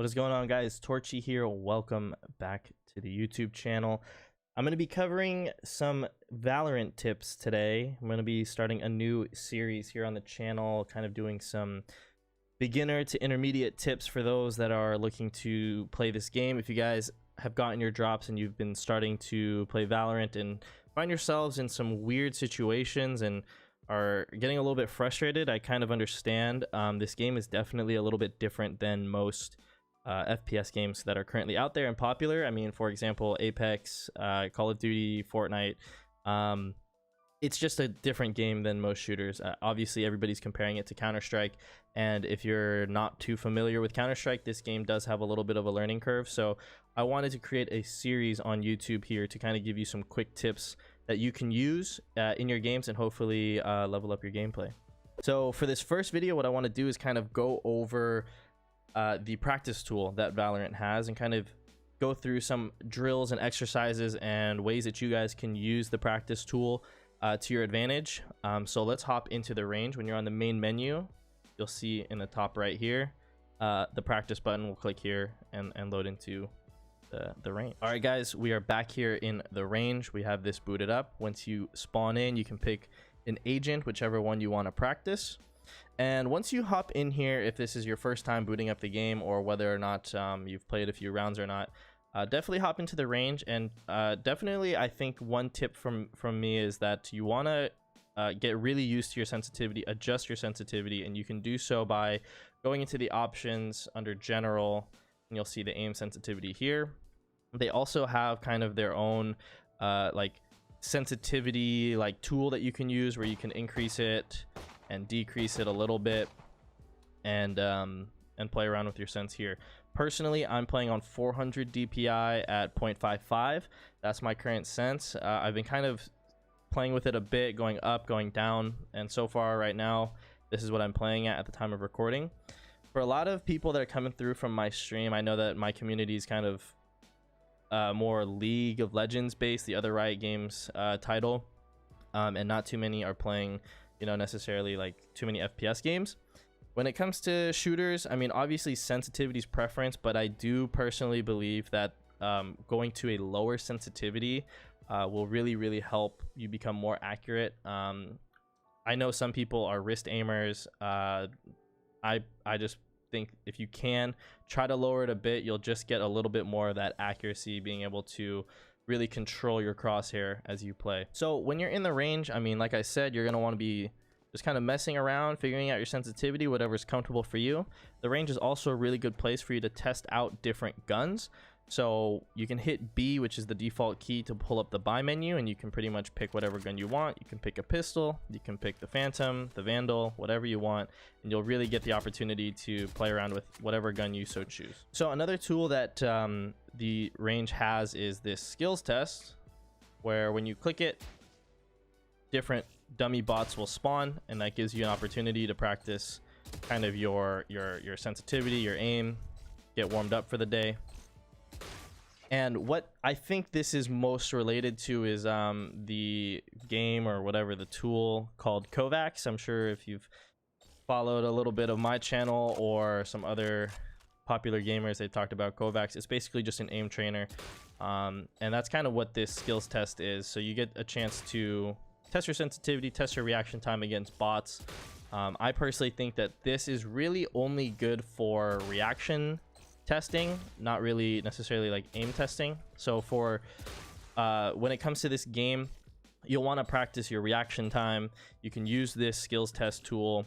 What is going on, guys? Torchy here. Welcome back to the YouTube channel. I'm going to be covering some Valorant tips today. I'm going to be starting a new series here on the channel, kind of doing some beginner to intermediate tips for those that are looking to play this game. If you guys have gotten your drops and you've been starting to play Valorant and find yourselves in some weird situations and are getting a little bit frustrated, I kind of understand. This game is definitely a little bit different than most FPS games that are currently out there and popular. I mean, for example, Apex, Call of Duty, Fortnite. It's just a different game than most shooters. Obviously, everybody's comparing it to Counter-Strike, and if you're not too familiar with Counter-Strike, this game does have a little bit of a learning curve. So I wanted to create a series on YouTube here to kind of give you some quick tips that you can use in your games and hopefully level up your gameplay. So for this first video, what I want to do is kind of go over the practice tool that Valorant has and kind of go through some drills and exercises and ways that you guys can use the practice tool to your advantage. So let's hop into the range. When you're on the main menu, you'll see in the top right here, the practice button. We'll click here and load into the range. All right, guys, we are back here in the range. We have this booted up. Once you spawn in, you can pick an agent, whichever one you want to practice. And once you hop in here, if this is your first time booting up the game or whether or not you've played a few rounds or not, definitely hop into the range. And definitely, I think one tip from me is that you want to get really used to your sensitivity, adjust your sensitivity, and you can do so by going into the options under general, and you'll see the aim sensitivity here. They also have kind of their own like sensitivity tool that you can use where you can increase it and decrease it a little bit and play around with your sense here. Personally, I'm playing on 400 DPI at 0.55. That's my current sense. I've been kind of playing with it a bit, going up, going down, and so far right now, this is what I'm playing at the time of recording. For a lot of people that are coming through from my stream, I know that my community is kind of more League of Legends based, the other Riot Games title, and not too many are playing, you know, necessarily like too many FPS games. When it comes to shooters, I mean, obviously sensitivity is preference, but I do personally believe that going to a lower sensitivity will really help you become more accurate. I know some people are wrist aimers. I just think if you can try to lower it a bit, you'll just get a little bit more of that accuracy, being able to really control your crosshair as you play. So when you're in the range, I mean, like I said, you're going to want to be just kind of messing around, figuring out your sensitivity, whatever's comfortable for you. The range is also a really good place for you to test out different guns. So you can hit B, which is the default key, to pull up the buy menu, and you can pretty much pick whatever gun you want. You can pick a pistol, you can pick the Phantom, the Vandal, whatever you want, and you'll really get the opportunity to play around with whatever gun you so choose. So another tool that the range has is this skills test, where when you click it, different dummy bots will spawn, and that gives you an opportunity to practice kind of your sensitivity, your aim, get warmed up for the day. And what I think this is most related to is the game or whatever, the tool called Kovacs. I'm sure if you've followed a little bit of my channel or some other popular gamers, they talked about Kovacs. It's basically just an aim trainer, and that's kind of what this skills test is. So you get a chance to test your sensitivity, test your reaction time against bots. I personally think that this is really only good for reaction testing, not really necessarily like aim testing. So for when it comes to this game, you'll want to practice your reaction time. You can use this skills test tool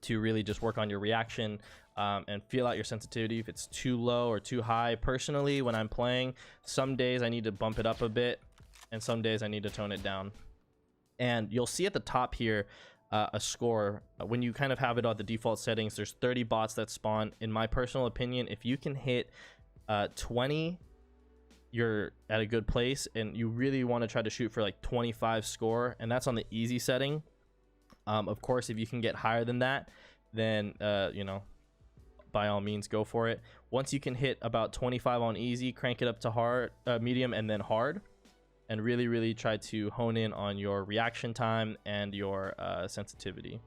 to really just work on your reaction and feel out your sensitivity if it's too low or too high. Personally, when I'm playing, some days I need to bump it up a bit and some days I need to tone it down. And you'll see at the top here a score. When you kind of have it on the default settings, there's 30 bots that spawn. In my personal opinion, if you can hit 20, you're at a good place, and you really want to try to shoot for like 25 score, and that's on the easy setting. Of course, if you can get higher than that, then you know, by all means go for it. Once you can hit about 25 on easy, crank it up to hard, medium, and then hard, and really try to hone in on your reaction time and your sensitivity.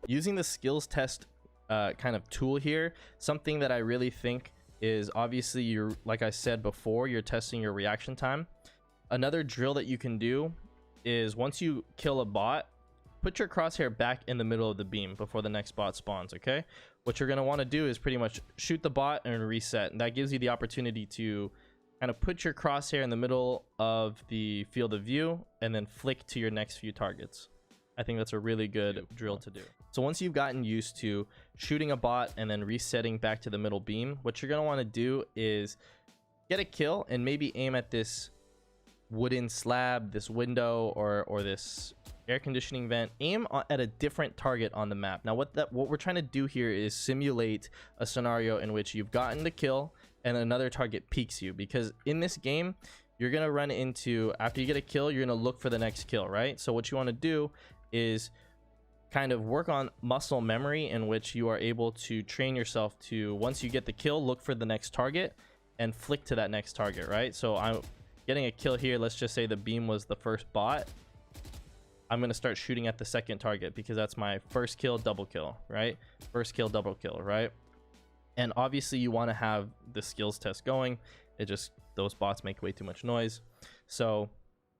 Using the skills test kind of tool here, something that I really think is obviously you're, like I said before, you're testing your reaction time. Another drill that you can do is once you kill a bot, put your crosshair back in the middle of the beam before the next bot spawns. Okay, what you're going to want to do is pretty much shoot the bot and reset, and that gives you the opportunity to kind of put your crosshair in the middle of the field of view and then flick to your next few targets. I think that's a really good drill to do. So once you've gotten used to shooting a bot and then resetting back to the middle beam, what you're going to want to do is get a kill and maybe aim at this wooden slab, this window, or this air conditioning vent. Aim at a different target on the map. Now what we're trying to do here is simulate a scenario in which you've gotten the kill and another target peeks you, because in this game you're going to run into, after you get a kill, you're going to look for the next kill, right? So what you want to do is kind of work on muscle memory, in which you are able to train yourself to, once you get the kill, look for the next target and flick to that next target, right? So I'm getting a kill here. Let's just say the beam was the first bot. I'm going to start shooting at the second target because that's my first kill, double kill, right? First kill, double kill, right? And obviously you want to have the skills test going. It just, those bots make way too much noise. So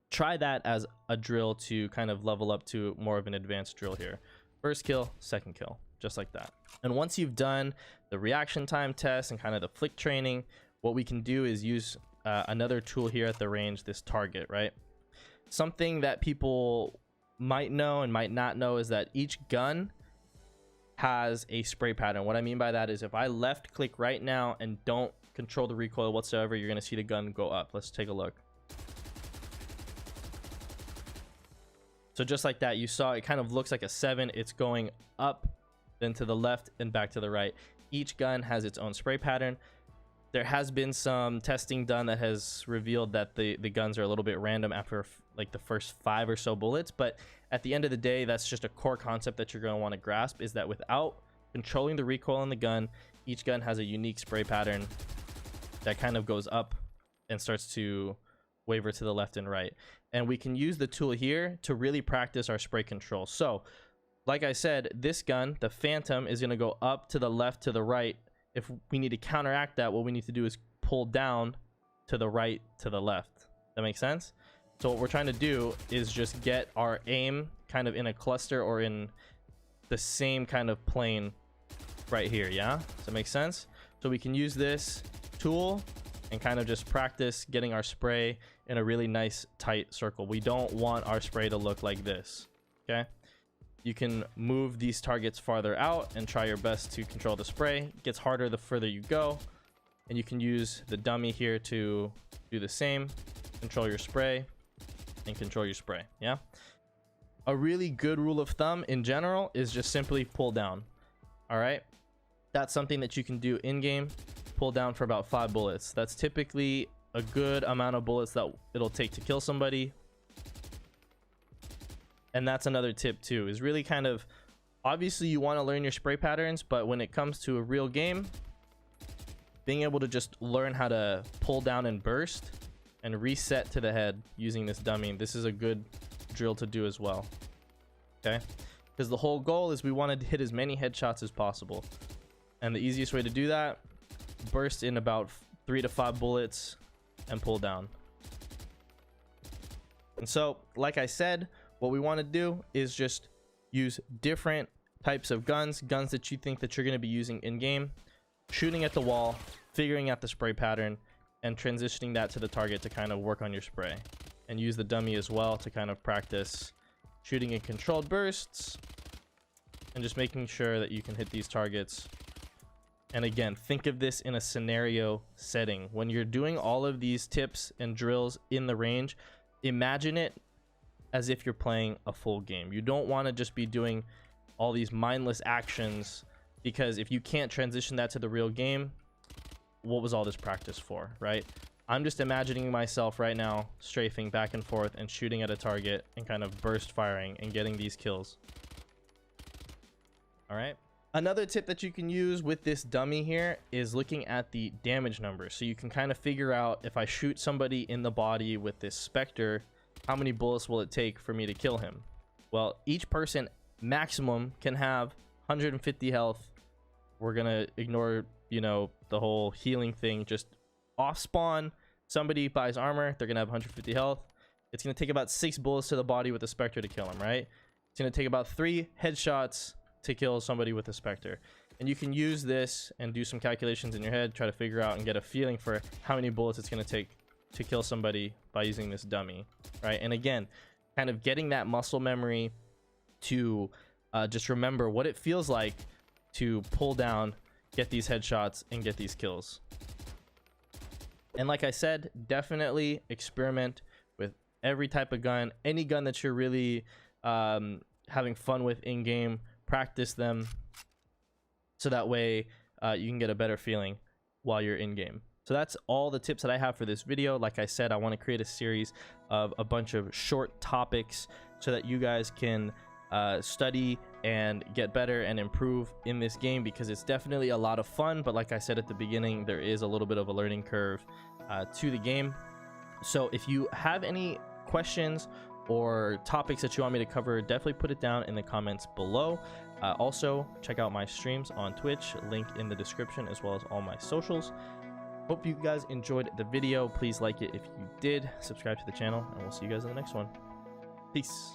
try that as a drill to kind of level up to more of an advanced drill here. First kill, second kill, just like that. And once you've done the reaction time test and kind of the flick training, what we can do is use another tool here at the range, this target, right? Something that people might know and might not know is that each gun has a spray pattern. What I mean by that is if I left click right now and don't control the recoil whatsoever, you're going to see the gun go up. Let's take a look. So just like that, you saw it kind of looks like a 7. It's going up, then to the left and back to the right. Each gun has its own spray pattern. There has been some testing done that has revealed that the guns are a little bit random after like the first 5 or so bullets. But at the end of the day, that's just a core concept that you're going to want to grasp, is that without controlling the recoil on the gun, each gun has a unique spray pattern that kind of goes up and starts to waver to the left and right. And we can use the tool here to really practice our spray control. So like I said, this gun, the Phantom, is going to go up, to the left, to the right. If we need to counteract that, what we need to do is pull down to the right, to the left. That makes sense? So what we're trying to do is just get our aim kind of in a cluster or in the same kind of plane right here. Yeah, does that make sense? So we can use this tool and kind of just practice getting our spray in a really nice tight circle. We don't want our spray to look like this. Okay, you can move these targets farther out and try your best to control the spray. It gets harder the further you go, and you can use the dummy here to do the same. Control your spray and control your spray. Yeah, a really good rule of thumb in general is just simply pull down. All right, that's something that you can do in game. Pull down for about 5 bullets. That's typically a good amount of bullets that it'll take to kill somebody. And that's another tip too, is really kind of, obviously you want to learn your spray patterns, but when it comes to a real game, being able to just learn how to pull down and burst and reset to the head using this dummy, this is a good drill to do as well. Okay, because the whole goal is we want to hit as many headshots as possible, and the easiest way to do that, burst in about 3 to 5 bullets and pull down. And so like I said, what we want to do is just use different types of guns that you think that you're going to be using in game, shooting at the wall, figuring out the spray pattern, and transitioning that to the target to kind of work on your spray. And use the dummy as well to kind of practice shooting in controlled bursts and just making sure that you can hit these targets. And again, think of this in a scenario setting. When you're doing all of these tips and drills in the range, imagine it as if you're playing a full game. You don't want to just be doing all these mindless actions, because if you can't transition that to the real game, what was all this practice for, right? I'm just imagining myself right now strafing back and forth and shooting at a target and kind of burst firing and getting these kills. All right. Another tip that you can use with this dummy here is looking at the damage numbers. So you can kind of figure out, if I shoot somebody in the body with this Spectre, how many bullets will it take for me to kill him? Well, each person maximum can have 150 health. We're gonna ignore, you know, the whole healing thing. Just off spawn, somebody buys armor, they're gonna have 150 health. It's gonna take about 6 bullets to the body with a Spectre to kill him, right? It's gonna take about 3 headshots to kill somebody with a Spectre. And you can use this and do some calculations in your head, try to figure out and get a feeling for how many bullets it's gonna take to kill somebody by using this dummy, right? And again, kind of getting that muscle memory to just remember what it feels like to pull down, get these headshots, and get these kills. And like I said, definitely experiment with every type of gun, any gun that you're really having fun with in game. Practice them so that way you can get a better feeling while you're in game. So that's all the tips that I have for this video. Like I said, I want to create a series of a bunch of short topics so that you guys can study and get better and improve in this game, because it's definitely a lot of fun. But like I said at the beginning, there is a little bit of a learning curve to the game. So if you have any questions or topics that you want me to cover, definitely put it down in the comments below. Also, check out my streams on Twitch, link in the description, as well as all my socials. Hope you guys enjoyed the video. Please like it if you did, subscribe to the channel, and we'll see you guys in the next one. Peace.